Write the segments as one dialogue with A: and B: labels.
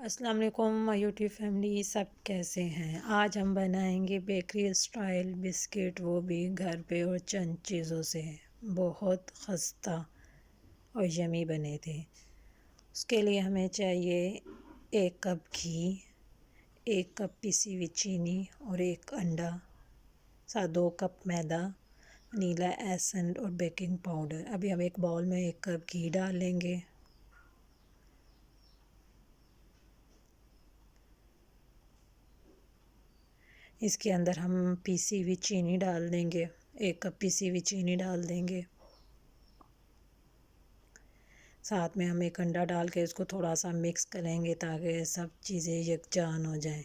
A: अस्सलाम वालेकुम my YouTube family, सब कैसे हैं। आज हम बनाएंगे बेकरी स्टाइल बिस्किट, वो भी घर पे और चंद चीज़ों से। बहुत खस्ता और यमी बने थे। उसके लिए हमें चाहिए 1 कप घी, 1 कप पिसी हुई चीनी और 1 अंडा, साथ 2 कप मैदा, वनीला एसेंस और बेकिंग पाउडर। अभी हम एक बाउल में 1 कप घी डाल लेंगे। इसके अंदर हम पीसी हुई चीनी डाल देंगे, 1 कप पीसी हुई चीनी डाल देंगे। साथ में हम 1 अंडा डाल के इसको थोड़ा सा मिक्स करेंगे ताकि सब चीज़ें यकजान हो जाएं।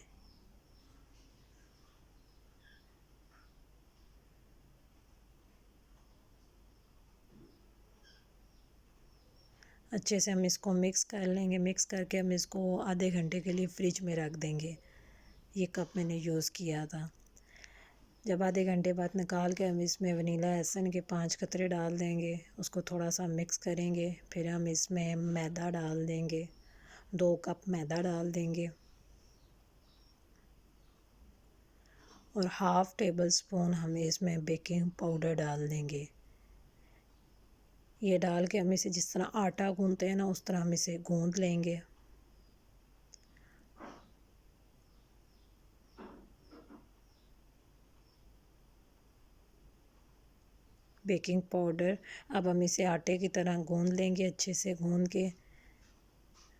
A: अच्छे से हम इसको मिक्स कर लेंगे। मिक्स करके हम इसको आधे घंटे के लिए फ्रिज में रख देंगे। ये कप मैंने यूज़ किया था। जब आधे घंटे बाद निकाल के हम इसमें वनीला एसेंस के 5 कतरे डाल देंगे। उसको थोड़ा सा मिक्स करेंगे। फिर हम इसमें मैदा डाल देंगे, 2 कप मैदा डाल देंगे और हाफ़ टेबल स्पून हम इसमें बेकिंग पाउडर डाल देंगे। ये डाल के हम इसे जिस तरह आटा गूंदते हैं ना, उस तरह हम इसे गूंद लेंगे। बेकिंग पाउडर, अब हम इसे आटे की तरह गूंद लेंगे। अच्छे से गूंद के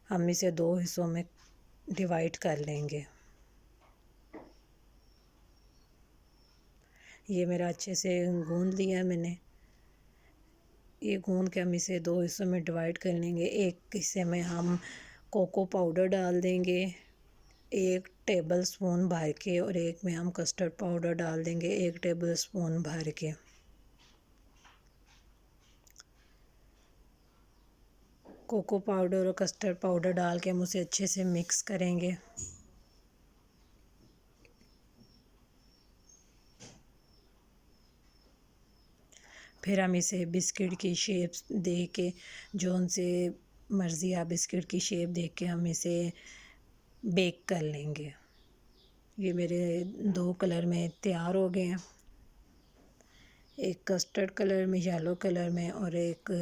A: हम इसे 2 हिस्सों में डिवाइड कर लेंगे। ये मेरा अच्छे से गूंद लिया मैंने। ये गूंद के हम इसे 2 हिस्सों में डिवाइड कर लेंगे। एक हिस्से में हम कोको पाउडर डाल देंगे, 1 टेबल स्पून भर के, और एक में हम कस्टर्ड पाउडर डाल देंगे, 1 टेबल स्पून भर के। कोको पाउडर और कस्टर्ड पाउडर डाल के हम उसे अच्छे से मिक्स करेंगे। फिर हम इसे बिस्किट की शेप दे के, जो उनसे मर्ज़ी आप बिस्किट की शेप दे के हम इसे बेक कर लेंगे। ये मेरे 2 कलर में तैयार हो गए हैं, एक कस्टर्ड कलर में, येलो कलर में, और एक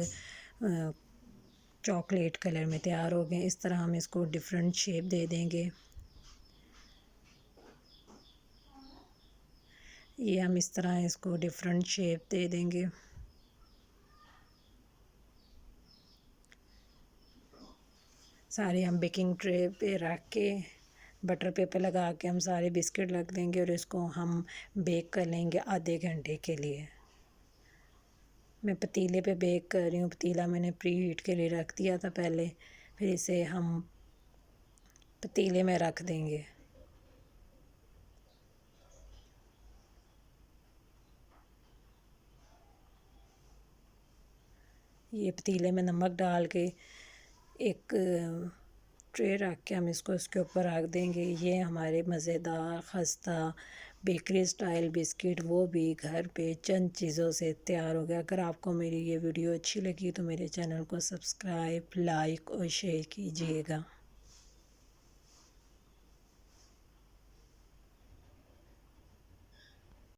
A: चॉकलेट कलर में तैयार हो गए। इस तरह हम इसको डिफरेंट शेप दे देंगे। ये हम इस तरह इसको डिफरेंट शेप दे देंगे। सारे हम बेकिंग ट्रे पे रख के बटर पेपर लगा के हम सारे बिस्किट रख देंगे और इसको हम बेक कर लेंगे आधे घंटे के लिए। मैं पतीले पे बेक कर रही हूँ। पतीला मैंने प्री हीट के लिए रख दिया था पहले। फिर इसे हम पतीले में रख देंगे। ये पतीले में नमक डाल के एक ट्रे रख के हम इसको इसके ऊपर रख देंगे। ये हमारे मज़ेदार खस्ता बेकरी स्टाइल बिस्किट, वो भी घर पे चंद चीज़ों से तैयार हो गया। अगर आपको मेरी ये वीडियो अच्छी लगी तो मेरे चैनल को सब्सक्राइब, लाइक और शेयर कीजिएगा।